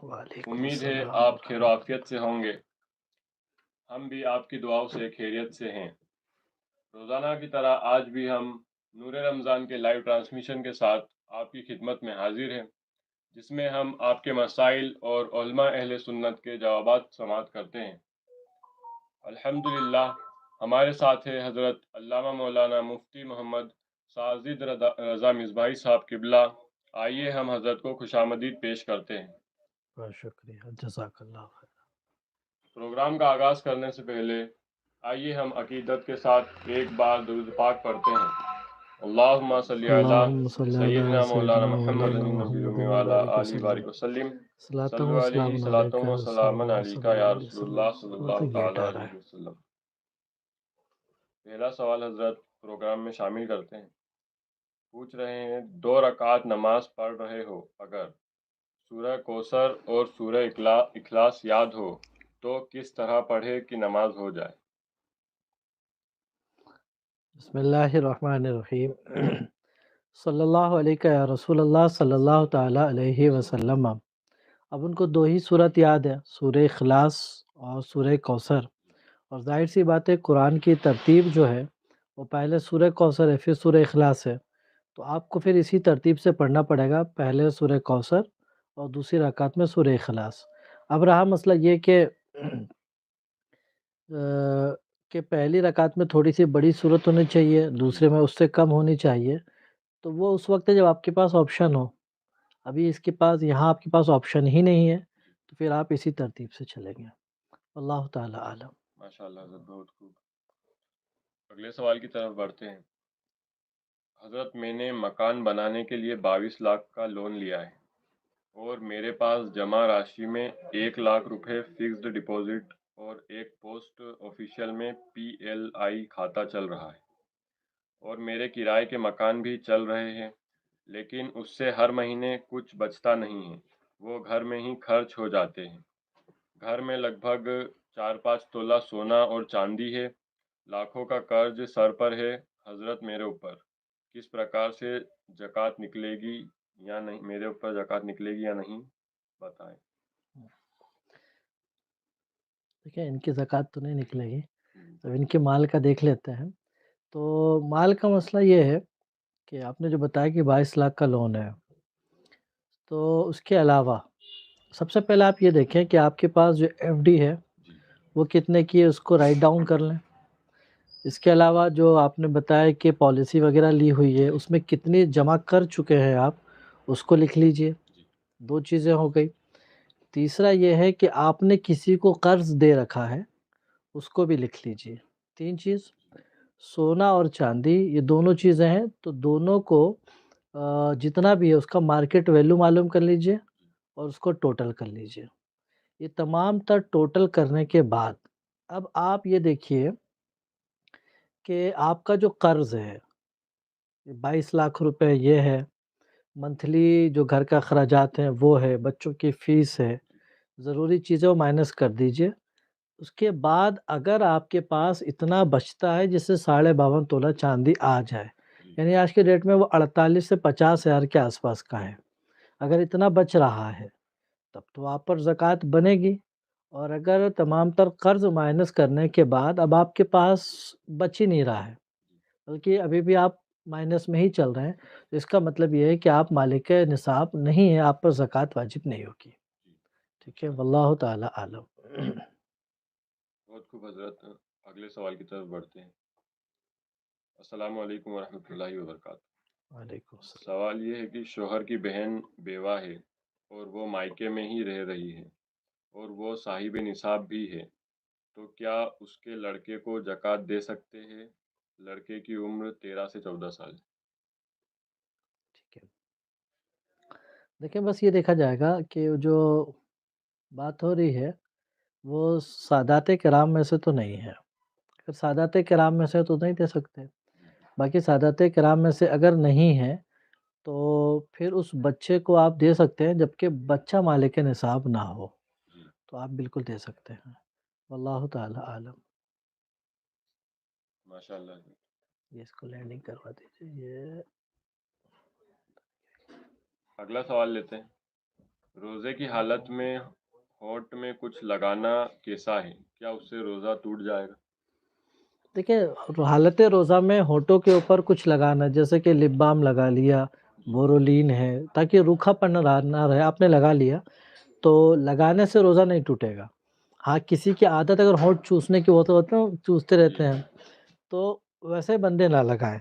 وعلیکم امید ہے السلام آپ خیر و ورحمۃ عافیت سے ہوں گے۔ ہم بھی آپ کی دعاؤں سے خیریت سے ہیں۔ روزانہ کی طرح آج بھی ہم نور رمضان کے لائیو ٹرانسمیشن کے ساتھ آپ کی خدمت میں حاضر ہیں، جس میں ہم آپ کے مسائل اور علماء اہل سنت کے جوابات سماعت کرتے ہیں۔ الحمدللہ ہمارے ساتھ ہے حضرت علامہ مولانا مفتی محمد ساجد رضا مصباحی صاحب قبلہ۔ آئیے ہم حضرت کو خوش آمدید پیش کرتے ہیں۔ بہت شکریہ، جزاک اللہ خیر۔ پروگرام کا آغاز کرنے سے پہلے آئیے ہم عقیدت کے ساتھ ایک بار درود پاک پڑھتے ہیں۔ اللہم صلی اللہم علی صلی علی سیدنا مولانا سیدنا محمد مولانا النبی محمد الأمی وعلی وبارک آلہ وسلم، بارک وسلم۔ صلاۃ و صلو علیہ سلام صلاۃ علیکہ و رسول سلام اللہ صلی علیکہ اللہ یا علیہ رسول وسلم۔ اللہ صلی وہ تو اللہ گیٹ تعالی آ رہا علیہ ہے۔ وسلم۔ پہلا سوال حضرت پروگرام میں شامل کرتے ہیں۔ پوچھ رہے ہیں 2 رکعت نماز پڑھ رہے ہو، اگر سورہ کوثر اور سورہ اخلاص یاد ہو تو کس طرح پڑھے کہ نماز ہو جائے؟ بسم اللہ الرحمن الرحیم۔ صلی اللہ علیہ یا رسول اللہ صلی اللہ تعالی علیہ وسلم۔ اب ان کو 2 ہی صورت یاد ہے، سورہ اخلاص اور سورہ کوثر، اور ظاہر سی بات ہے قرآن کی ترتیب جو ہے وہ پہلے سورہ کوثر ہے پھر سورہ اخلاص ہے، تو آپ کو پھر اسی ترتیب سے پڑھنا پڑے گا، پہلے سورہ کوثر اور دوسری رکعت میں سورہ اخلاص۔ اب رہا مسئلہ یہ کہ پہلی رکعت میں تھوڑی سی بڑی صورت ہونی چاہیے، دوسرے میں اس سے کم ہونی چاہیے، تو وہ اس وقت ہے جب آپ کے پاس آپشن ہو۔ ابھی اس کے پاس یہاں آپ کے پاس آپشن ہی نہیں ہے، تو پھر آپ اسی ترتیب سے چلیں گے۔ اللہ تعالی عالم۔ ماشاءاللہ حضرت، بہت خوب۔ اگلے سوال کی طرف بڑھتے ہیں۔ حضرت میں نے مکان بنانے کے لیے 22 لاکھ کا لون لیا ہے اور میرے پاس جمع راشی میں 1 لاکھ روپے فکسڈ ڈپازٹ اور ایک پوسٹ آفیشل میں PLI کھاتہ چل رہا ہے، اور میرے کرائے کے مکان بھی چل رہے ہیں، لیکن اس سے ہر مہینے کچھ بچتا نہیں ہے، وہ گھر میں ہی خرچ ہو جاتے ہیں۔ گھر میں لگ بھگ 4-5 تولہ سونا اور چاندی ہے، لاکھوں کا قرض سر پر ہے۔ حضرت میرے اوپر کس پرکار سے زکوٰۃ نکلے گی یا نہیں، میرے اوپر زکوٰۃ نکلے گی یا نہیں، بتائیں۔ دیکھیں ان کی زکوٰۃ تو نہیں نکلے گی، اب ان کے مال کا دیکھ لیتے ہیں۔ تو مال کا مسئلہ یہ ہے کہ آپ نے جو بتایا کہ 22 لاکھ کا لون ہے، تو اس کے علاوہ سب سے پہلے آپ یہ دیکھیں کہ آپ کے پاس جو FD ہے وہ کتنے کی ہے، اس کو رائٹ ڈاؤن کر لیں۔ اس کے علاوہ جو آپ نے بتایا کہ پالیسی وغیرہ لی ہوئی ہے اس میں کتنی جمع کر چکے ہیں آپ، اس کو لکھ لیجئے۔ 2 چیزیں ہو گئی۔ تیسرا یہ ہے کہ آپ نے کسی کو قرض دے رکھا ہے، اس کو بھی لکھ لیجئے۔ 3 چیز، سونا اور چاندی، یہ دونوں چیزیں ہیں، تو دونوں کو جتنا بھی ہے اس کا مارکیٹ ویلیو معلوم کر لیجئے اور اس کو ٹوٹل کر لیجئے۔ یہ تمام تر ٹوٹل کرنے کے بعد اب آپ یہ دیکھیے کہ آپ کا جو قرض ہے 22 لاکھ روپے یہ ہے، منتھلی جو گھر کا اخراجات ہیں وہ ہے، بچوں کی فیس ہے، ضروری چیزیں وہ مائنس کر دیجئے۔ اس کے بعد اگر آپ کے پاس اتنا بچتا ہے جس سے 52.5 تولہ چاندی آ جائے، یعنی آج کے ڈیٹ میں وہ 48 سے 50 ہزار کے آس پاس کا ہے، اگر اتنا بچ رہا ہے تب تو آپ پر زکوٰۃ بنے گی۔ اور اگر تمام تر قرض مائنس کرنے کے بعد اب آپ کے پاس بچ ہی نہیں رہا ہے، بلکہ ابھی بھی آپ مائنس میں ہی چل رہے ہیں، تو اس کا مطلب یہ ہے کہ آپ مالک نصاب نہیں ہیں، آپ پر زکوٰۃ واجب نہیں ہوگی۔ ٹھیک ہے، واللہ تعالی عالم۔ بہت خوب حضرت، اگلے سوال کی طرف بڑھتے ہیں۔ السلام علیکم ورحمۃ اللہ وبرکاتہ۔ وعلیکم السلام۔ سوال یہ ہے کہ شوہر کی بہن بیوہ ہے اور وہ مائکے میں ہی رہ رہی ہے اور وہ صاحب نصاب بھی ہے، تو کیا اس کے لڑکے کو زکوٰۃ دے سکتے ہیں؟ لڑکے کی عمر 13 سے 14 سال ہے۔ ٹھیک ہے، دیکھیں بس یہ دیکھا جائے گا کہ جو بات ہو رہی ہے وہ سادات کرام میں سے تو نہیں ہے، اگر سادات کرام میں سے تو نہیں دے سکتے، باقی سادات کرام میں سے اگر نہیں ہے تو پھر اس بچے کو آپ دے سکتے ہیں، جبکہ بچہ مالک نصاب نہ ہو جی، تو آپ بالکل دے سکتے ہیں۔ واللہ تعالی عالم۔ ماشاء اللہ۔ یہ اس کو لینڈنگ کروا دیجیے۔ یہ اگلا سوال لیتے ہیں۔ روزے کی حالت میں ہونٹ میں کچھ لگانا کیسا ہے؟ کیا اس سے روزہ ٹوٹ جائے گا؟ دیکھیں حالت روزہ میں ہونٹوں کے اوپر کچھ لگانا، جیسے کہ لپ بام لگا لیا، جی بورولین ہے، تاکہ روکھا پن نہ رہے، آپ نے لگا لیا تو لگانے سے روزہ نہیں ٹوٹے گا۔ ہاں، کسی کی عادت اگر ہونٹ چوسنے کی ہوتے ہوتے ہیں چوستے جی رہتے ہیں، تو ویسے بندے نہ لگائیں۔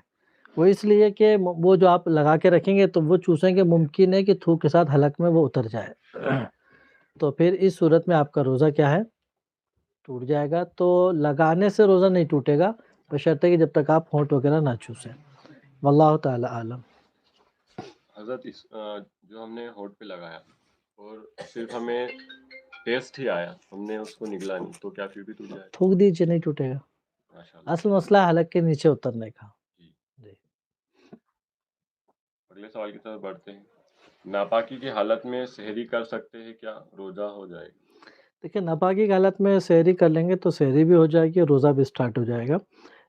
وہ اس لیے کہ وہ جو آپ لگا کے رکھیں گے تو وہ چوسیں گے، ممکن ہے کہ تھوک کے ساتھ حلق میں وہ اتر جائے، تو پھر اس صورت میں آپ کا روزہ کیا ہے؟ ٹوٹ جائے گا۔ تو لگانے سے روزہ نہیں ٹوٹے گا، بشرطے کہ جب تک آپ ہونٹ وغیرہ نہ چوسیں۔ واللہ تعالی عالم۔ حضرت جو ہم نے ہونٹ پہ لگایا اور صرف ہمیں ٹیسٹ ہی آیا، ہم نے اس کو نگلا نہیں، تو کیا پھر بھی ٹوٹ جائے تھوک دیجیے، نہیں ٹوٹے گا۔ گا؟ ماشاء اللہ۔ اصل مسئلہ ہے حلق کے نیچے اترنے کا۔ جی، جی۔ اگلے سوال کی طرف بڑھتے ہیں۔ ناپاکی کی حالت میں سحری کر سکتے ہیں کیا روزہ ہو جائے گا؟ دیکھیں ناپاکی کی حالت میں سحری کر لیں گے تو سحری بھی ہو جائے گی، روزہ بھی سٹارٹ ہو جائے گا،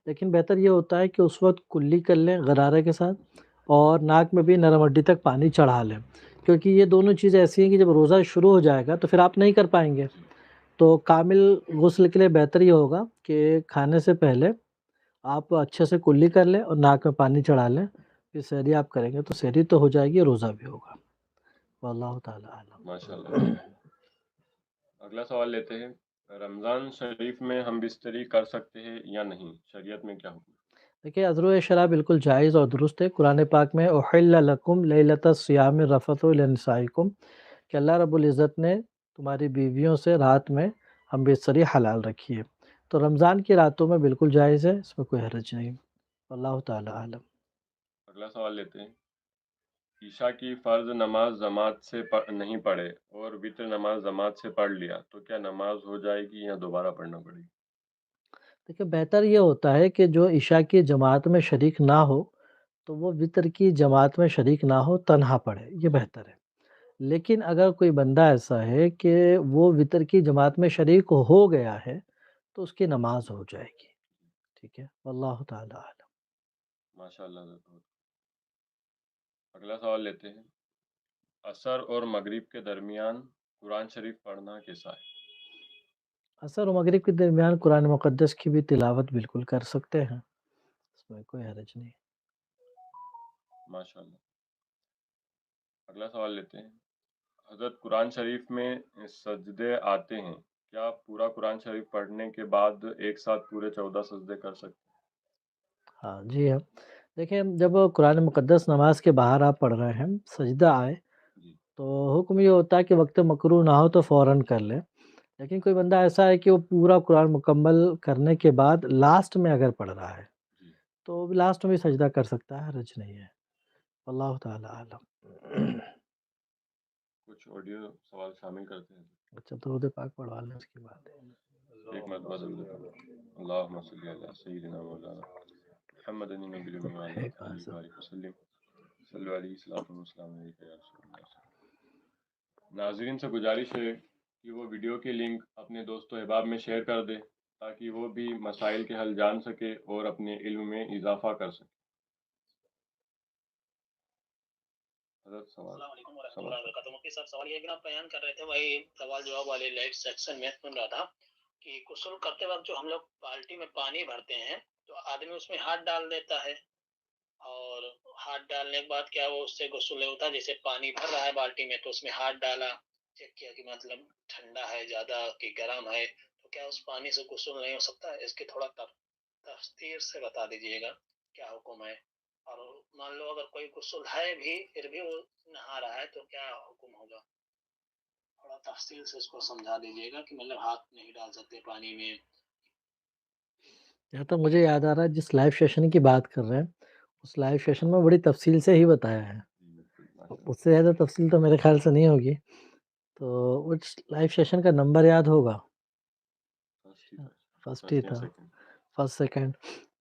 لیکن بہتر یہ ہوتا ہے کہ اس وقت کلی کر لیں غرارے کے ساتھ، اور ناک میں بھی نرم ہڈی تک پانی چڑھا لیں، کیونکہ یہ دونوں چیزیں ایسی ہیں کہ جب روزہ شروع ہو جائے گا تو پھر آپ نہیں کر پائیں گے۔ جی تو کامل غسل کے لیے بہتر یہ ہوگا کہ کھانے سے پہلے آپ اچھے سے کلی کر لیں اور ناک میں پانی چڑھا لیں، پھر سحری آپ کریں گے تو سحری تو ہو جائے گی، روزہ بھی ہوگا۔ واللہ تعالی ماشاء اللہ۔ اعلم۔ اگلا سوال لیتے ہیں۔ رمضان شریف میں ہم بستری کر سکتے ہیں یا نہیں؟ شریعت میں کیا حکم ہے؟ دیکھیں عذر و شرح بالکل جائز اور درست ہے۔ قرآن پاک میں احل لکم لیلۃ الصیام الرفث الی نسائکم، کہ اللہ رب العزت نے تمہاری بیویوں سے رات میں ہم بستری حلال رکھی ہے، تو رمضان کی راتوں میں بالکل جائز ہے، اس میں کوئی حرج نہیں۔ اللہ تعالی عالم۔ اگلا سوال لیتے ہیں۔ عشاء کی فرض نماز جماعت سے نہیں پڑھے اور وتر نماز جماعت سے پڑھ لیا تو کیا نماز ہو جائے گی یا دوبارہ پڑھنا پڑے گی؟ دیکھیں بہتر یہ ہوتا ہے کہ جو عشاء کی جماعت میں شریک نہ ہو تو وہ وتر کی جماعت میں شریک نہ ہو، تنہا پڑھے، یہ بہتر ہے۔ لیکن اگر کوئی بندہ ایسا ہے کہ وہ وتر کی جماعت میں شریک ہو گیا ہے تو اس کی نماز ہو جائے گی، ٹھیک ہے۔ واللہ تعالی عالم۔ ماشاء اللہ حضرت۔ اگلا سوال لیتے ہیں۔ عصر اور مغرب کے درمیان قرآن شریف پڑھنا کیسا ہے؟ عصر و مغرب کے درمیان قرآن مقدس کی بھی تلاوت بالکل کر سکتے ہیں، اس میں کوئی حرج نہیں۔ ماشاء اللہ۔ اگلا سوال لیتے ہیں۔ حضرت قرآن شریف میں سجدے آتے ہیں، کیا پورا قرآن شریف پڑھنے کے بعد ایک ساتھ پورے 14 سجدے کر سکتے ہاں جی ہاں، دیکھیں جب قرآن مقدس نماز کے باہر آپ پڑھ رہے ہیں، سجدہ آئے ہیں؟ جی تو حکم یہ ہوتا ہے کہ وقت مکروہ نہ ہو تو فوراً کر لیں، لیکن کوئی بندہ ایسا ہے کہ وہ پورا قرآن مکمل کرنے کے بعد لاسٹ میں اگر پڑھ رہا ہے جی۔ تو لاسٹ میں بھی سجدہ کر سکتا ہے، حرج نہیں ہے۔ اللہ تعالی عالم۔ کچھ آڈیو سوال شامل کرتے ہیں۔ اچھا درود پاک پڑھوا لیں اس کی بات ہے۔ ایک مرتبہ ضرور دیتا اللہم صلی علی سیدنا مولانا محمد النبی الأمی وعلی آلہ وآلہ وسلم صلی علیہ الصلوۃ والسلام علیکہ یا رسول اللہ۔ ناظرین سے گزارش ہے کہ وہ ویڈیو کے لنک اپنے دوست و احباب میں شیئر کر دے تاکہ وہ بھی مسائل کے حل جان سکے اور اپنے علم میں اضافہ کر سکے۔ حضرت سوال۔ السلام علیکم ورحمۃ اللہ وبرکاتہ۔ مفتی صاحب سوال یہ ہے کہ آپ بیان کر رہے تھے، وہی سوال جواب والے لائیو سیکشن میں سن رہا تھا کہ غسل کرتے وقت جو ہم لوگ بالٹی میں پانی بھرتے ہیں تو آدمی اس میں ہاتھ ڈال دیتا ہے، اور ہاتھ ڈالنے کے بعد کیا وہ اس سے غسل نہیں ہوتا؟ جیسے پانی بھر رہا ہے بالٹی میں تو اس میں ہاتھ ڈالا، چیک کیا کہ مطلب ٹھنڈا ہے زیادہ کہ گرم ہے، تو کیا اس پانی سے غسل نہیں ہو سکتا؟ اس کی تھوڑا تفصیل سے بتا دیجیے گا کیا حکم ہے، اور مان لو اگر کوئی غسل ہے بھی پھر بھی وہ نہا رہا ہے تو کیا حکم ہوگا؟ تھوڑا تفصیل سے اس کو سمجھا دیجیے گا کہ مطلب ہاتھ نہیں ڈال سکتے پانی میں۔ جہاں تک مجھے یاد آ رہا ہے جس لائیو سیشن کی بات کر رہے ہیں اس لائیو سیشن میں بڑی تفصیل سے ہی بتایا ہے، اس سے زیادہ تفصیل تو میرے خیال سے نہیں ہوگی، تو اس لائیو سیشن کا نمبر یاد ہوگا؟ فرسٹ ہی تھا، فرسٹ سیکنڈ۔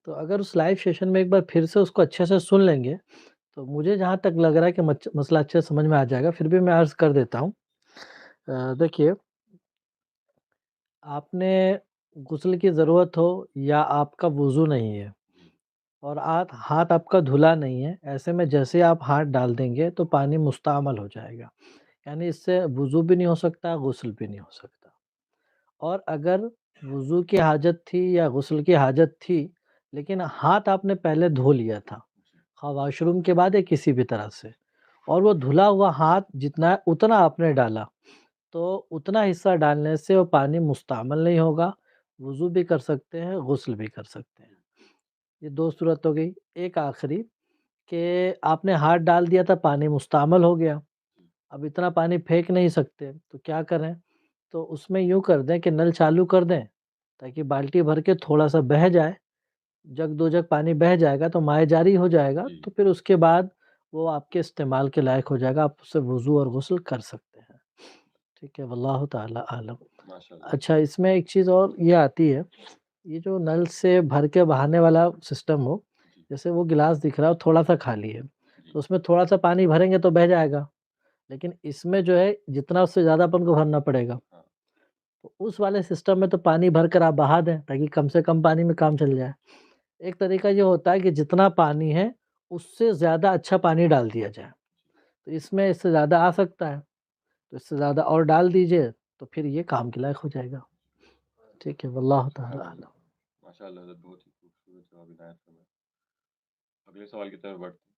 تو اگر اس لائیو سیشن میں ایک بار پھر سے اس کو اچھے سے سن لیں گے تو مجھے جہاں تک لگ رہا ہے کہ مسئلہ اچھے سے سمجھ میں آ جائے گا، پھر بھی میں عرض کر دیتا ہوں۔ دیکھیے آپ نے غسل کی ضرورت ہو یا آپ کا وضو نہیں ہے اور ہاتھ آپ کا دھلا نہیں ہے، ایسے میں جیسے آپ ہاتھ ڈال دیں گے تو پانی مستعمل ہو جائے گا، یعنی اس سے وضو بھی نہیں ہو سکتا، غسل بھی نہیں ہو سکتا۔ اور اگر وضو کی حاجت تھی یا غسل کی حاجت تھی لیکن ہاتھ آپ نے پہلے دھو لیا تھا، خواہ واش روم کے بعد یا کسی بھی طرح سے، اور وہ دھلا ہوا ہاتھ جتنا اتنا آپ نے ڈالا، تو اتنا حصہ ڈالنے سے وہ پانی مستعمل نہیں ہوگا، وضو بھی کر سکتے ہیں، غسل بھی کر سکتے ہیں۔ یہ دو صورت ہو گئی۔ ایک آخری کہ آپ نے ہاتھ ڈال دیا تھا، پانی مستعمل ہو گیا، اب اتنا پانی پھینک نہیں سکتے تو کیا کریں؟ تو اس میں یوں کر دیں کہ نل چالو کر دیں تاکہ بالٹی بھر کے تھوڑا سا بہہ جائے، جگ دو جگ پانی بہہ جائے گا تو مائع جاری ہو جائے گا، تو پھر اس کے بعد وہ آپ کے استعمال کے لائق ہو جائے گا، آپ اس سے وضو اور غسل کر سکتے ہیں۔ ٹھیک ہے، واللہ تعالی عالم۔ ماشاءاللہ۔ اچھا، اس میں ایک چیز اور یہ آتی ہے، یہ جو نل سے بھر کے بہانے والا سسٹم ہو، جیسے وہ گلاس دکھ رہا ہے تھوڑا سا خالی ہے، تو اس میں تھوڑا سا پانی بھریں گے تو بہہ جائے گا، لیکن اس میں جو ہے جتنا اس سے زیادہ اپن کو بھرنا پڑے گا، تو اس والے سسٹم میں تو پانی بھر کر آپ بہا دیں تاکہ کم سے کم پانی میں کام چل جائے۔ ایک طریقہ یہ ہوتا ہے کہ جتنا پانی ہے اس سے زیادہ اچھا پانی ڈال دیا جائے، تو اس میں اس سے زیادہ آ سکتا ہے، تو اس سے زیادہ اور ڈال دیجئے تو پھر یہ کام کے لائق ہو جائے گا۔ ٹھیک ہے، واللہ تعالی اعلم۔ ماشاءاللہ حضرت، بہت ہی خوبصورت جواب عنایت فرمائے۔ اگلے سوال کی طرف بڑھتے ہیں۔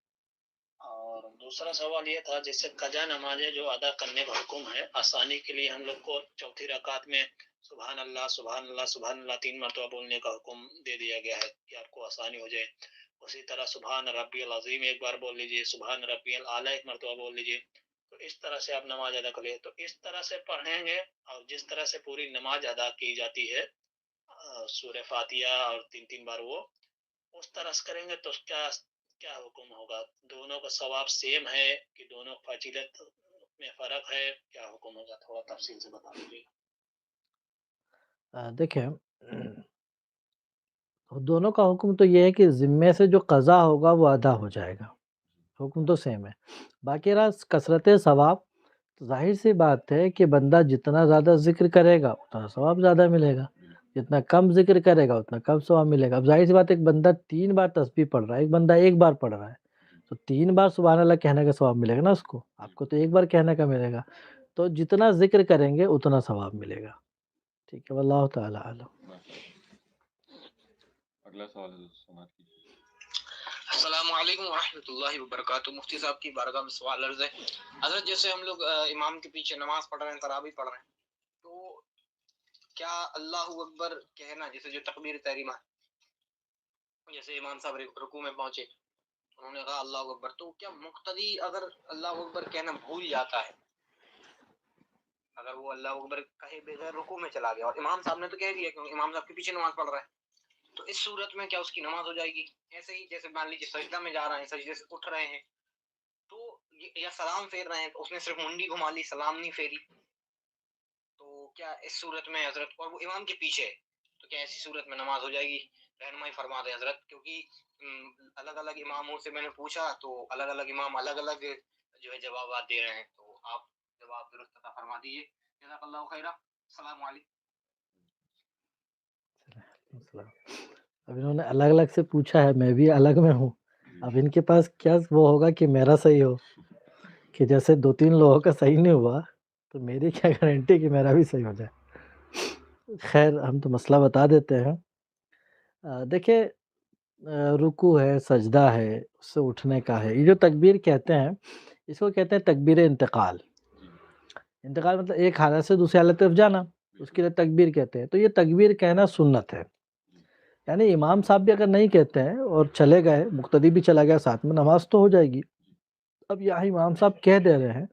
اور دوسرا سوال یہ تھا، جیسے قضا نمازیں جو ادا کرنے کا حکم ہے، آسانی کے لیے ہم لوگ کو چوتھی رکعت میں سبحان اللہ سبحان اللہ سبحان اللہ 3 مرتبہ بولنے کا حکم دے دیا گیا ہے کہ آپ کو آسانی ہو جائے۔ اسی طرح سبحان ربی العظیم ایک بار بول لیجئے، سبحان ربی الاعلیٰ ایک مرتبہ بول لیجئے، تو اس طرح سے آپ نماز ادا کریں۔ تو اس طرح سے پڑھیں گے، اور جس طرح سے پوری نماز ادا کی جاتی ہے سورہ فاتحہ اور 3 بار، وہ اس طرح سے کریں گے تو کیا حکم ہوگا؟ دونوں کا ثواب سیم ہے کہ دونوں فضیلت میں فرق ہے؟ کیا حکم ہوگا؟ تھوڑا تفصیل سے بتا دیجیے۔ دیکھیں، دونوں کا حکم تو یہ ہے کہ ذمے سے جو قضا ہوگا وہ ادا ہو جائے گا، حکم تو سیم ہے۔ باقی رہا کثرت ثواب، تو ظاہر سی بات ہے کہ بندہ جتنا زیادہ ذکر کرے گا اتنا ثواب زیادہ ملے گا، جتنا کم ذکر کرے گا اتنا کم ثواب ملے گا۔ اب ظاہر سی بات ہے، ایک بندہ 3 بار تسبیح پڑھ رہا ہے، ایک بندہ 1 بار پڑھ رہا ہے، تو 3 بار سبحان اللہ کہنے کا ثواب ملے گا نا اس کو، آپ کو تو 1 بار کہنے کا ملے گا، تو جتنا ذکر کریں گے اتنا ثواب ملے گا۔ ٹھیک ہے، واللہ تعالی اعلم۔ اگلا سوال سماعت کیجیے۔ السلام علیکم ورحمۃ اللہ وبرکاتہ۔ مفتی صاحب کی بارگاہ میں سوال عرض ہے، حضرت جیسے ہم لوگ امام کے پیچھے نماز پڑھ رہے ہیں، تراویح پڑھ رہے ہیں، تو کیا اللہ اکبر کہنا، جیسے جو تکبیر تحریمہ، جیسے امام صاحب رکوع میں پہنچے، انہوں نے کہا اللہ اکبر، تو کیا مقتدی اگر اللہ اکبر کہنا بھول جاتا ہے، اگر وہ اللہ اکبر کہے بغیر رکوع میں چلا گیا، اور امام صاحب نے تو کہہ دیا کہ امام صاحب کے پیچھے نماز پڑھ رہا ہے، تو اس صورت میں کیا اس کی نماز ہو جائے گی؟ ایسے ہی جیسے مان لیجیے سجدہ میں جا رہے ہیں، سجدے سے اٹھ رہے ہیں، تو یا سلام پھیر رہے ہیں، تو اس نے صرف منڈی گھما لی، سلام نہیں پھیری، تو کیا اس صورت میں حضرت، اور وہ امام کے پیچھے ہے، تو کیا ایسی صورت میں نماز ہو جائے گی؟ رہنمائی فرما دیں حضرت، کیونکہ الگ الگ اماموں سے میں نے پوچھا تو الگ الگ امام الگ الگ جو ہے جوابات دے رہے ہیں، تو آپ جواب درست عطا فرما دیجیے، جزاک اللہ خیرہ۔ السلام علیکم۔ اب انہوں نے الگ الگ سے پوچھا ہے، میں بھی الگ میں ہوں، اب ان کے پاس کیا وہ ہوگا کہ میرا صحیح ہو، کہ جیسے 2-3 لوگوں کا صحیح نہیں ہوا تو میری کیا گارنٹی کہ میرا بھی صحیح ہو جائے۔ خیر، ہم تو مسئلہ بتا دیتے ہیں۔ دیکھیں، رکوع ہے، سجدہ ہے، اس سے اٹھنے کا ہے، یہ جو تکبیر کہتے ہیں اس کو کہتے ہیں تکبیر انتقال۔ انتقال مطلب ایک حالت سے دوسری حالت طرف جانا، اس کے لیے تکبیر کہتے ہیں۔ تو یہ تکبیر کہنا سنت ہے، یعنی امام صاحب بھی اگر نہیں کہتے ہیں اور چلے گئے، مقتدی بھی چلا گیا ساتھ میں، نماز تو ہو جائے گی۔ اب یہاں امام صاحب کہہ دے رہے ہیں،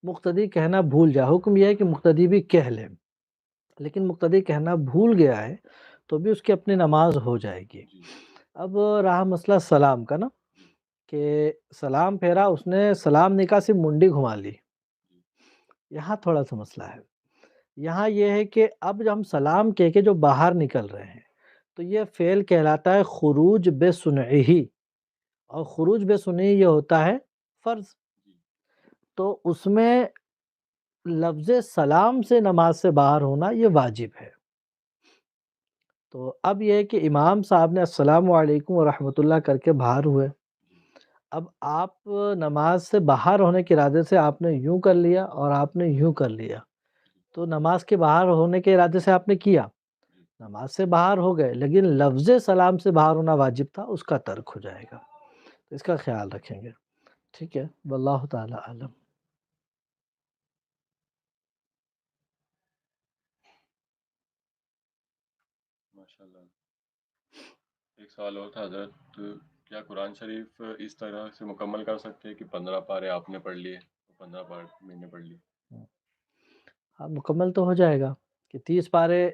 مقتدی کہنا بھول جائے، حکم یہ ہے کہ مقتدی بھی کہہ لے، لیکن مقتدی کہنا بھول گیا ہے تو بھی اس کی اپنی نماز ہو جائے گی۔ اب رہا مسئلہ سلام کا نا، کہ سلام پھیرا، اس نے سلام نہیں کہا، صرف منڈی گھما لی، یہاں تھوڑا سا مسئلہ ہے۔ یہاں یہ ہے کہ اب جب ہم سلام کہہ کے جو باہر نکل رہے ہیں تو یہ فعل کہلاتا ہے خروج بے سنعہ، اور خروج بے سنعہ یہ ہوتا ہے فرض، تو اس میں لفظ سلام سے نماز سے باہر ہونا یہ واجب ہے۔ تو اب یہ ہے کہ امام صاحب نے السلام علیکم ورحمۃ اللہ کر کے باہر ہوئے، اب آپ نماز سے باہر ہونے کے ارادے سے آپ نے یوں کر لیا اور آپ نے یوں کر لیا، تو نماز کے باہر ہونے کے ارادے سے آپ نے کیا، نماز سے باہر ہو گئے، لیکن لفظ سلام سے باہر ہونا واجب تھا، اس کا ترک ہو جائے گا، تو اس کا خیال رکھیں گے، ٹھیک ہے، واللہ تعالی اعلم۔ ماشاءاللہ۔ ایک سوال اور تھا حضرت، کیا قرآن شریف اس طرح سے مکمل کر سکتے ہیں کہ 15 پارے آپ نے پڑھ لیے 15 پارے میں نے پڑھ لیے؟ ہاں مکمل تو ہو جائے گا کہ 30 پارے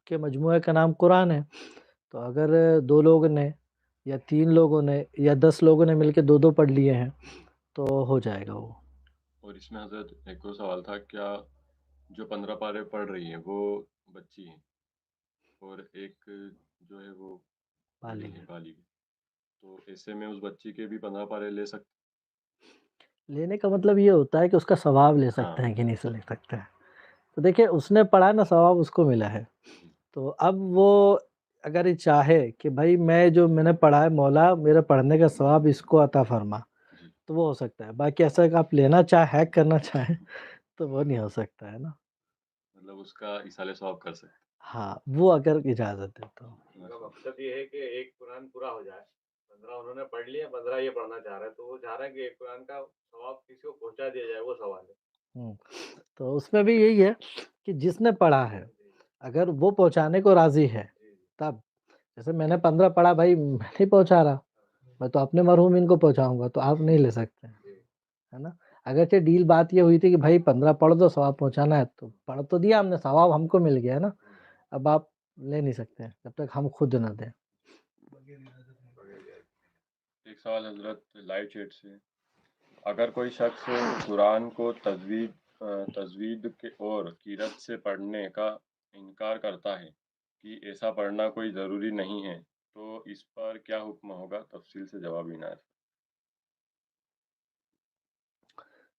کے مجموعے کا نام قرآن ہے، تو اگر 2 لوگ نے یا 3 لوگوں نے یا 10 لوگوں نے مل کے 2 پڑھ لیے ہیں تو ہو جائے گا وہ۔ اور اس میں حضرت ایک اور سوال تھا، کیا جو 15 پارے پڑھ رہی ہیں وہ بچی ہیں اور ایک جو ہے وہ بڑی ہے، بالغ ہے، تو ایسے میں اس بچی کے بھی 15 پارے لے سکتے؟ لینے کا مطلب یہ ہوتا ہے کہ اس کا ثواب لے سکتے ہیں کہ نہیں سے لے سکتے ہیں، تو دیکھیں اس نے پڑھا نا، ثواب اس کو ملا ہے، تو اب وہ اگر یہ چاہے کہ بھائی میں نے پڑھا ہے، مولا میرے پڑھنے کا ثواب اس کو عطا فرما، تو وہ ہو سکتا ہے، باقی ایسا کہ آپ لینا چاہے، ہیک کرنا چاہیں تو وہ نہیں ہو سکتا ہے نا، مطلب اس کا ایصال ثواب کر سکتے؟ ہاں وہ اگر اجازت ہے تو۔ مقصد یہ ہے کہ ایک قرآن پورا ہو جائے، 15 انہوں نے پڑھ لیے، 15 یہ پڑھنا چاہ رہے ہیں، تو وہ چاہ رہے ہیں کہ ایک قرآن کا ثواب کسی کو پہنچا دیا جائے، وہ سوال ہے۔ تو اس میں بھی یہی ہے کہ جس نے پڑھا ہے اگر وہ پہنچانے کو راضی ہے، تب جیسے میں نے 15 پڑھا، بھائی میں نہیں پہنچا رہا، میں تو اپنے مرحومین کو پہنچاؤں گا، تو آپ نہیں لے سکتے ہے نا، اگرچہ ڈیل بات یہ ہوئی تھی کہ بھائی 15 پڑھ دو، ثواب پہنچانا ہے، تو پڑھ تو دیا ہم نے، ثواب ہم کو مل گیا ہے نا، اب آپ لے نہیں سکتے جب تک ہم خود نہ دیں۔ ایک سوال حضرت لائیو چیٹ سے، اگر کوئی شخص قرآن کو تجوید کے اور قرأت سے پڑھنے کا انکار کرتا ہے کہ ایسا پڑھنا کوئی ضروری نہیں ہے، تو اس پر کیا حکم ہوگا؟ تفصیل سے جواب عنایت۔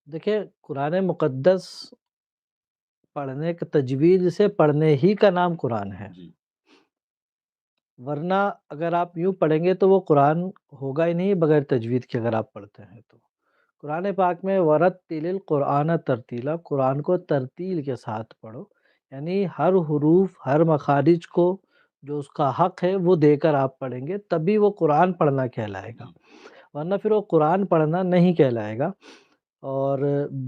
دیکھیں قرآن مقدس پڑھنے کا تجوید سے پڑھنے ہی کا نام قرآن ہے، جی ورنہ اگر آپ یوں پڑھیں گے تو وہ قرآن ہوگا ہی نہیں بغیر تجوید کے، اگر آپ پڑھتے ہیں تو۔ قرآن پاک میں ورتل القرآن ترتیلا، قرآن کو ترتیل کے ساتھ پڑھو، یعنی ہر حروف ہر مخارج کو جو اس کا حق ہے وہ دے کر آپ پڑھیں گے، تبھی وہ قرآن پڑھنا کہلائے گا، ورنہ پھر وہ قرآن پڑھنا نہیں کہلائے گا، اور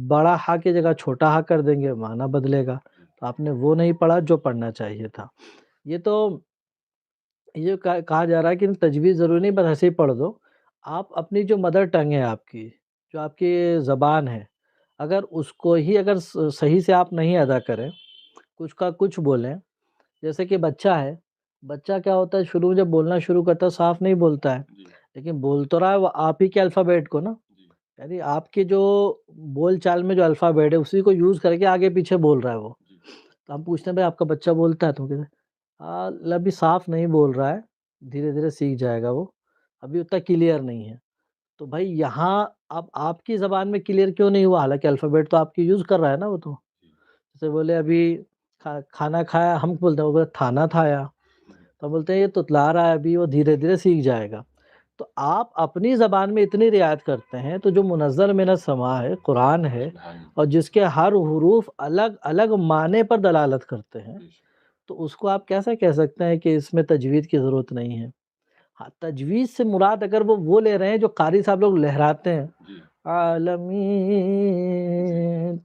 بڑا ہا کی جگہ چھوٹا ہا کر دیں گے، معنی بدلے گا، تو آپ نے وہ نہیں پڑھا جو پڑھنا چاہیے تھا۔ یہ تو یہ کہا جا رہا ہے کہ تجوید ضروری نہیں، بس ایسے ہی پڑھ دو، آپ اپنی جو مدر ٹنگ ہے، آپ کی جو آپ کی زبان ہے، اگر اس کو ہی اگر صحیح سے آپ نہیں ادا کریں، کچھ کا کچھ بولیں، جیسے کہ بچہ ہے، بچہ کیا ہوتا ہے شروع میں جب بولنا شروع کرتا ہے صاف نہیں بولتا ہے، لیکن بول تو رہا ہے وہ آپ ہی کے الفابیٹ کو نا، یعنی آپ کے جو بول چال میں جو الفابیٹ ہے اسی کو یوز کر کے آگے پیچھے بول رہا ہے وہ، تو ہم پوچھتے ہیں بھائی آپ کا بچہ بولتا ہے؟ تو کہتے ہیں ابھی صاف نہیں بول رہا ہے، دھیرے دھیرے سیکھ جائے گا وہ، ابھی اتنا کلیئر نہیں ہے، تو بھائی یہاں اب آپ کی زبان میں کلیئر کیوں نہیں ہوا، حالانکہ الفابیٹ تو آپ کی یوز کر رہا ہے نا وہ، تو جیسے بولے ابھی کھانا کھایا، ہم بولتے ہیں وہ کھانا کھایا، تو بولتے ہیں یہ تتلا رہا ہے، ابھی وہ دھیرے دھیرے سیکھ جائے گا، تو آپ اپنی زبان میں اتنی رعایت کرتے ہیں، تو جو منزل من السماء ہے، قرآن ہے، اور جس کے ہر حروف الگ الگ معنی پر دلالت کرتے ہیں، تو اس کو آپ کیسے کہہ سکتے ہیں کہ اس میں تجوید کی ضرورت نہیں ہے؟ ہاں تجوید سے مراد اگر وہ لے رہے ہیں جو قاری صاحب لوگ لہراتے ہیں عالمین،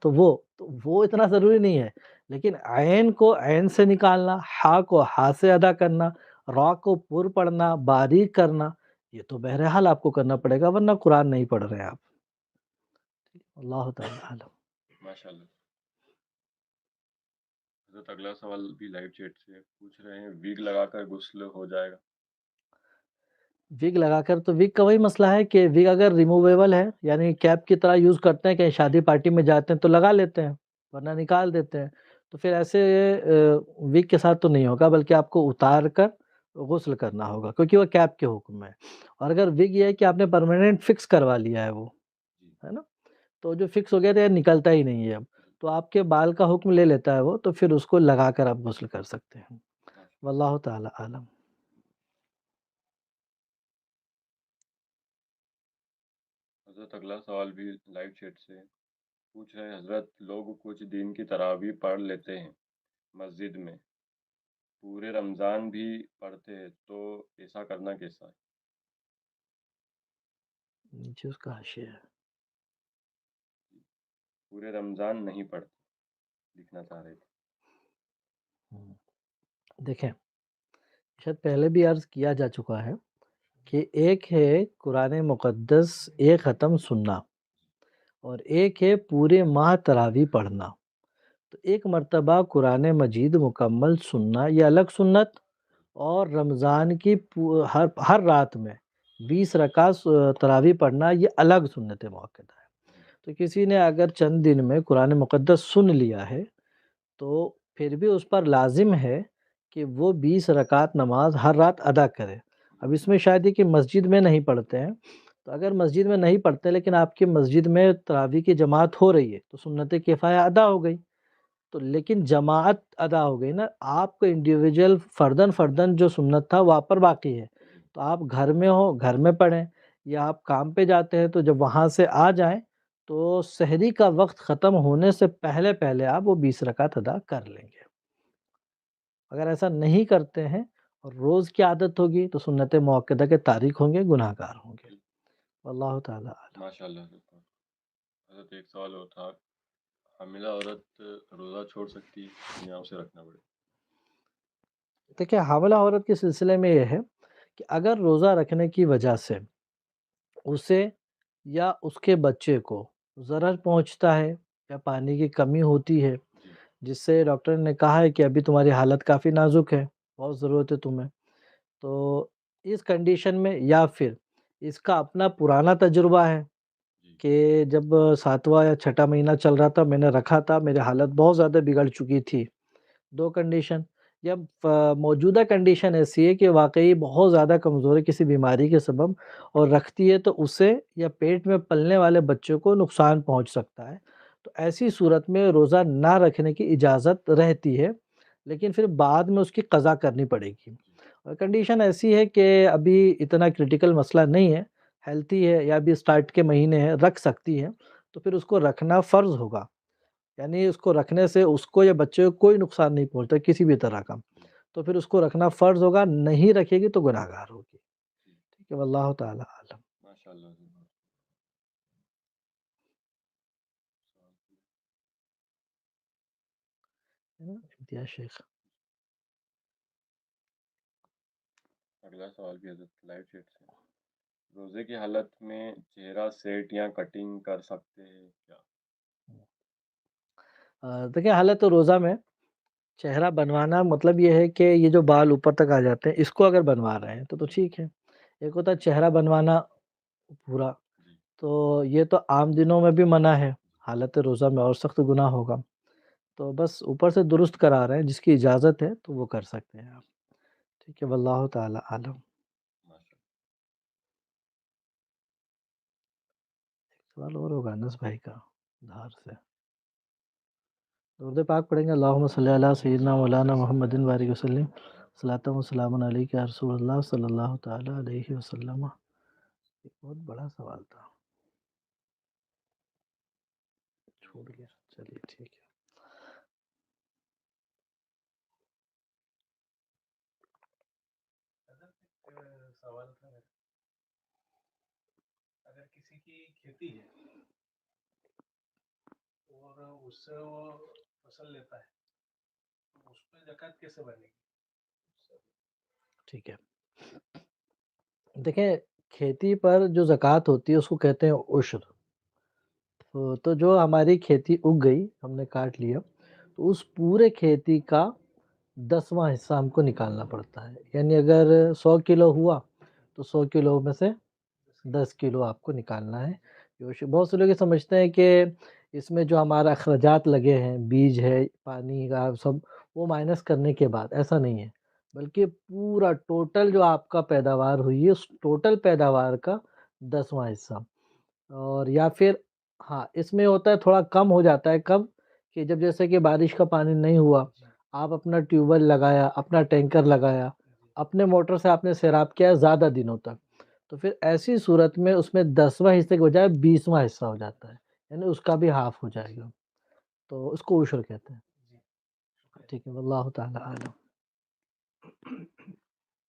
تو وہ اتنا ضروری نہیں ہے، لیکن عین کو عین سے نکالنا، ہا کو ہا سے ادا کرنا، را کو پر پڑھنا، باریک کرنا، یہ تو بہرحال آپ کو کرنا پڑے گا، ورنہ قرآن نہیں پڑھ رہے آپ۔ اللہ تعالی عالم۔ ماشاءاللہ۔ حضرت اگلا سوال بھی لائیو چیٹ سے پوچھ رہے ہیں، ویگ لگا کر غسل ہو جائے گا؟ وگ لگا کر تو وگ کا وہی مسئلہ ہے کہ وگ اگر ریموویبل ہے، یعنی کیپ کی طرح یوز کرتے ہیں، کہیں شادی پارٹی میں جاتے ہیں تو لگا لیتے ہیں، ورنہ نکال دیتے ہیں، تو پھر ایسے وگ کے ساتھ تو نہیں ہوگا، بلکہ آپ کو اتار کر غسل کرنا ہوگا، کیونکہ وہ کیپ کے حکم ہے، اور اگر وگ یہ ہے کہ آپ نے پرماننٹ فکس کروا لیا ہے وہ، ہے نا، تو جو فکس ہو گیا تو نکلتا ہی نہیں ہے اب، تو آپ کے بال کا حکم لے لیتا ہے وہ، تو پھر اس کو لگا کر آپ غسل کر سکتے ہیں، واللہ تعالی عالم۔ حضرت اگلا سوال بھی لائیو چیٹ سے پوچھ رہے ہیں، حضرت لوگ کچھ دن کی تراویح پڑھ لیتے ہیں مسجد میں، پورے رمضان بھی پڑھتے ہیں، تو ایسا کرنا کیسا ہے؟ نیچے اس کا حاشیہ ہے. پورے رمضان نہیں پڑھتے لکھنا چاہ رہے تھے. دیکھیں شاید پہلے بھی عرض کیا جا چکا ہے کہ ایک ہے قرآن مقدس ایک ختم سننا اور ایک ہے پورے ماہ تراویح پڑھنا. تو ایک مرتبہ قرآن مجید مکمل سننا یہ الگ سنت، اور رمضان کی ہر رات میں 20 رکعت تراویح پڑھنا یہ الگ سنت موقعہ ہے. تو کسی نے اگر چند دن میں قرآن مقدس سن لیا ہے تو پھر بھی اس پر لازم ہے کہ وہ 20 رکعت نماز ہر رات ادا کرے. اب اس میں شاید یہ کہ مسجد میں نہیں پڑھتے ہیں، تو اگر مسجد میں نہیں پڑھتے لیکن آپ کی مسجد میں تراویح کی جماعت ہو رہی ہے تو سنت کفایہ ادا ہو گئی. تو لیکن جماعت ادا ہو گئی نا، آپ کو انڈیویجول فردن جو سنت تھا وہ آپ پر باقی ہے. تو آپ گھر میں ہو گھر میں پڑھیں، یا آپ کام پہ جاتے ہیں تو جب وہاں سے آ جائیں تو سحری کا وقت ختم ہونے سے پہلے آپ وہ 20 رکعت ادا کر لیں گے. اگر ایسا نہیں کرتے ہیں اور روز کی عادت ہوگی تو سنت موقدہ کے تاریک ہوں گے، گناہ گار ہوں گے. واللہ تعالی اعلم. ماشاء اللہ. حضرت ایک سوال اور تھا، حاملہ عورت روزہ چھوڑ سکتی ہے یا اسے رکھنا پڑے؟ دیکھیں حاملہ عورت کے سلسلے میں یہ ہے کہ اگر روزہ رکھنے کی وجہ سے اسے یا اس کے بچے کو ضرر پہنچتا ہے یا پانی کی کمی ہوتی ہے جس سے ڈاکٹر نے کہا ہے کہ ابھی تمہاری حالت کافی نازک ہے، بہت ضرورت ہے تمہیں، تو اس کنڈیشن میں یا پھر اس کا اپنا پرانا تجربہ ہے کہ جب 7واں یا 6واں مہینہ چل رہا تھا میں نے رکھا تھا، میری حالت بہت زیادہ بگڑ چکی تھی. 2 کنڈیشن، یا موجودہ کنڈیشن ایسی ہے کہ واقعی بہت زیادہ کمزور ہے کسی بیماری کے سبب اور رکھتی ہے تو اسے یا پیٹ میں پلنے والے بچوں کو نقصان پہنچ سکتا ہے. تو ایسی صورت میں روزہ نہ رکھنے کی اجازت رہتی ہے، لیکن پھر بعد میں اس کی قضا کرنی پڑے گی. اور کنڈیشن ایسی ہے کہ ابھی اتنا کرٹیکل مسئلہ نہیں ہے، ہیلتھی ہے یا ابھی سٹارٹ کے مہینے ہیں، رکھ سکتی ہے، تو پھر اس کو رکھنا فرض ہوگا. یعنی اس کو رکھنے سے اس کو یا بچے کو کوئی نقصان نہیں پہنچتا کسی بھی طرح کا، تو پھر اس کو رکھنا فرض ہوگا. نہیں رکھے گی تو گناہ گار ہوگی. ٹھیک ہے، واللہ تعالی اعلم. ماشاء اللہ. امتیاز شیخ. اگلا سوال بھی حضرت لائیو چیٹ سے، روزے کی حالت میں چہرہ سیٹ یا کٹنگ کر سکتے ہیں کیا؟ دیکھیں حالت روزہ میں چہرہ بنوانا مطلب یہ ہے کہ یہ جو بال اوپر تک آ جاتے ہیں اس کو اگر بنوا رہے ہیں تو ٹھیک ہے. ایک ہوتا ہے چہرہ بنوانا پورا، تو یہ تو عام دنوں میں بھی منع ہے، حالت روزہ میں اور سخت گناہ ہوگا. تو بس اوپر سے درست کرا رہے ہیں، جس کی اجازت ہے تو وہ کر سکتے ہیں آپ. ٹھیک ہے، واللہ تعالی عالم. سوال اور ہوگا انس بھائی کا دھار سے. درود پاک پڑھیں گے. اللہم صلی علی سیدنا مولانا محمد وآلہ وسلم. صلاۃ و سلام علیک یا رسول اللہ صلی اللہ تعالی علیہ وسلم. ایک بہت بڑا سوال تھا، چھوٹ گیا. چلیے ٹھیک ہے. سوال تھا اگر کسی کی کھیتی ہے اور اس سے وہ فصل لیتا ہے تو اس پہ زکوٰۃ کیسے بنے گی؟ ٹھیک ہے، دیکھیں کھیتی پر جو زکوٰۃ ہوتی ہے اس کو کہتے ہیں عشر. تو جو ہماری کھیتی اگ گئی ہم نے کاٹ لیا تو اس پورے کھیتی کا 10واں حصہ ہم کو نکالنا پڑتا ہے. یعنی اگر 100 کلو ہوا تو 100 کلو میں سے 10 کلو آپ کو نکالنا ہے. بہت سے لوگ یہ سمجھتے ہیں کہ اس میں جو ہمارا اخراجات لگے ہیں، بیج ہے، پانی کا سب، وہ مائنس کرنے کے بعد، ایسا نہیں ہے، بلکہ پورا ٹوٹل جو آپ کا پیداوار ہوئی ہے اس ٹوٹل پیداوار کا 10واں حصہ. اور یا پھر ہاں اس میں ہوتا ہے تھوڑا کم ہو جاتا ہے. کب کہ جب جیسے کہ بارش کا پانی نہیں ہوا، آپ اپنا ٹیوب ویل لگایا، اپنا ٹینکر لگایا، اپنے موٹر سے آپ نے سیراب کیا زیادہ دنوں تک، تو پھر ایسی صورت میں اس میں 10واں حصے کے بجائے 20واں حصہ ہو جاتا ہے، یعنی اس کا بھی ہاف ہو جائے گا، تو اس کو عشر کہتے ہیں۔ ٹھیک ہے، واللہ تعالی عالم۔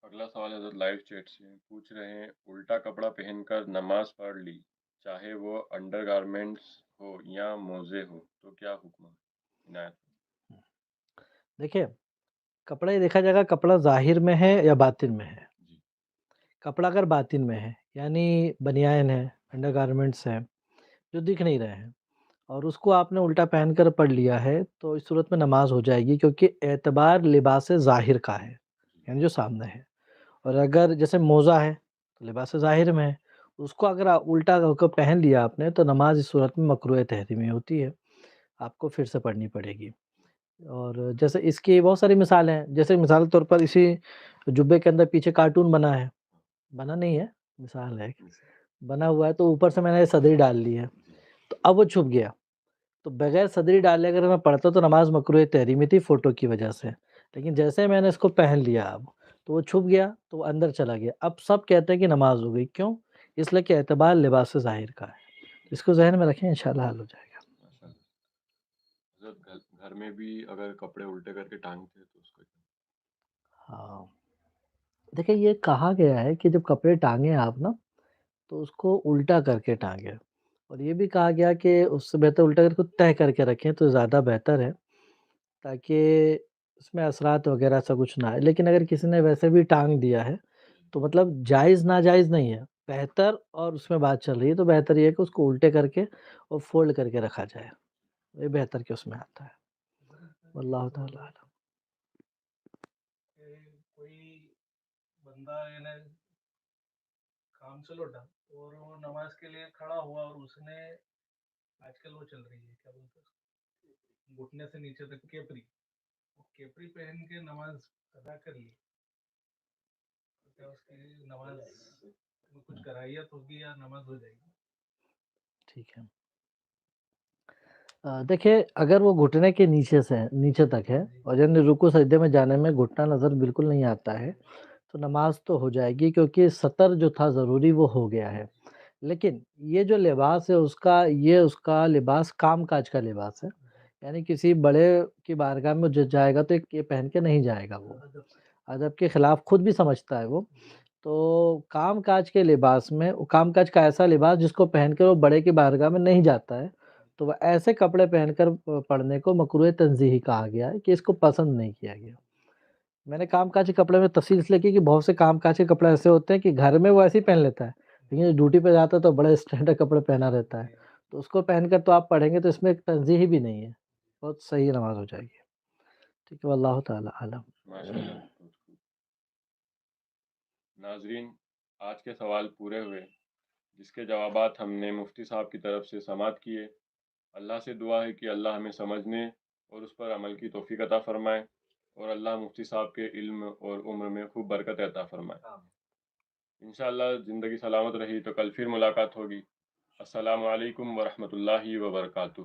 اگلا سوال حضرت لائیو چیٹ سے پوچھ رہے ہیں، الٹا کپڑا پہن کر نماز پڑھ لی، چاہے وہ انڈر گارمنٹس ہو یا موزے ہو، تو کیا حکم ہے؟ عنایت۔ دیکھیں، کپڑا یہ دیکھا جائے گا کپڑا ظاہر میں ہے یا باطن میں ہے۔ جی کپڑا اگر باطن میں ہے یعنی بنیان ہے، انڈر گارمنٹس ہے جو دکھ نہیں رہے ہیں، اور اس کو آپ نے الٹا پہن کر پڑھ لیا ہے، تو اس صورت میں نماز ہو جائے گی، کیونکہ اعتبار لباس ظاہر کا ہے، یعنی جو سامنے ہے۔ اور اگر جیسے موزہ ہے تو لباس ظاہر میں ہے، اس کو اگر الٹا ہو کر پہن لیا آپ نے تو نماز اس صورت میں مکروہ تحریمی ہوتی ہے، آپ کو پھر سے پڑھنی پڑے گی۔ اور جیسے اس کی بہت ساری مثالیں ہیں، جیسے مثال کے طور پر اسی جبے کے اندر پیچھے کارٹون بنا ہے، بنا نہیں ہے، مثال ہے، بنا ہوا ہے، تو اوپر سے میں نے صدری ڈال لی ہے، تو اب وہ چھپ گیا، تو بغیر صدری ڈالے اگر میں پڑھتا تو نماز مکروہ تحریمی تھی فوٹو کی وجہ سے، لیکن جیسے میں نے اس کو پہن لیا اب تو وہ چھپ گیا، تو وہ اندر چلا گیا، اب سب کہتے ہیں کہ نماز ہو گئی، کیوں؟ اس لیے کہ اعتبار لباس ظاہر کا ہے، اس کو ذہن میں رکھیں، انشاءاللہ حل ہو جائے گا۔ ماشاء اللہ۔ حضرت گھر میں بھی اگر کپڑے الٹے کر کے ٹانگتے تو اس کو کیا؟ ہاں، دیکھیں یہ کہا گیا ہے کہ جب کپڑے ٹانگیں آپ نا تو اس کو الٹا کر کے ٹانگیں، اور یہ بھی کہا گیا کہ اس سے بہتر الٹا کر کے تہہ کر کے رکھیں تو زیادہ بہتر ہے، تاکہ اس میں اثرات وغیرہ ایسا کچھ نہ آئے۔ لیکن اگر کسی نے ویسے بھی ٹانگ دیا ہے تو مطلب جائز ناجائز نہیں ہے، بہتر، اور اس میں بات چل رہی ہے تو بہتر یہ ہے کہ اس کو الٹے کر کے اور فولڈ کر کے رکھا جائے، یہ بہتر کہ اس میں آتا ہے، واللہ تعالی اعلم۔ کوئی بندہ یعنی کام سے لوٹا اور وہ نماز کے لیے کھڑا ہوا، اور اس نے آج کل وہ چل رہی ہے کیا بولتے ہیں گھٹنے سے نیچے تک کیپری، وہ کیپری پہن کے نماز ادا کر لی، تو کیا اس کی نماز میں کچھ کراہیت ہوگی یا نماز ہو جائے گی؟ ٹھیک ہے، دیکھیں اگر وہ گھٹنے کے نیچے سے نیچے تک ہے اور یعنی رکوع سجدے میں جانے میں گھٹنا نظر بالکل نہیں آتا ہے تو نماز تو ہو جائے گی، کیونکہ سطر جو تھا ضروری وہ ہو گیا ہے۔ لیکن یہ جو لباس ہے اس کا لباس کام کاج کا لباس ہے، یعنی کسی بڑے کی بارگاہ میں جو جائے گا تو یہ پہن کے نہیں جائے گا، وہ ادب کے خلاف خود بھی سمجھتا ہے وہ، تو کام کاج کے لباس میں کام کاج کا ایسا لباس جس کو پہن کر وہ بڑے کی بارگاہ میں نہیں جاتا ہے، تو وہ ایسے کپڑے پہن کر پڑھنے کو مکروہ تنزیہی کہا گیا ہے، کہ اس کو پسند نہیں کیا گیا۔ میں نے کام کاج کے کپڑے میں تفصیل اس لیے کی کہ بہت سے کام کاج کے کپڑے ایسے ہوتے ہیں کہ گھر میں وہ ایسے ہی پہن لیتا ہے، لیکن ڈیوٹی پہ جاتا ہے تو بڑے اسٹینڈرڈ کپڑے پہنا رہتا ہے، تو اس کو پہن کر تو آپ پڑھیں گے تو اس میں ایک تنزیہی بھی نہیں ہے، بہت صحیح نماز ہو جائے گی۔ ٹھیک ہے، واللہ تعالی عالم۔ ماشاء اللہ، بہت خوب۔ ناظرین، آج کے سوال پورے ہوئے، جس کے جوابات ہم نے مفتی صاحب کی طرف سے سماعت کیے۔ اللہ سے دعا ہے کہ اللہ ہمیں سمجھنے اور اس پر عمل کی توفیق عطا فرمائے، اور اللہ مفتی صاحب کے علم اور عمر میں خوب برکت عطا فرمائے۔ انشاءاللہ زندگی سلامت رہی تو کل پھر ملاقات ہوگی۔ السلام علیکم ورحمۃ اللہ وبرکاتہ۔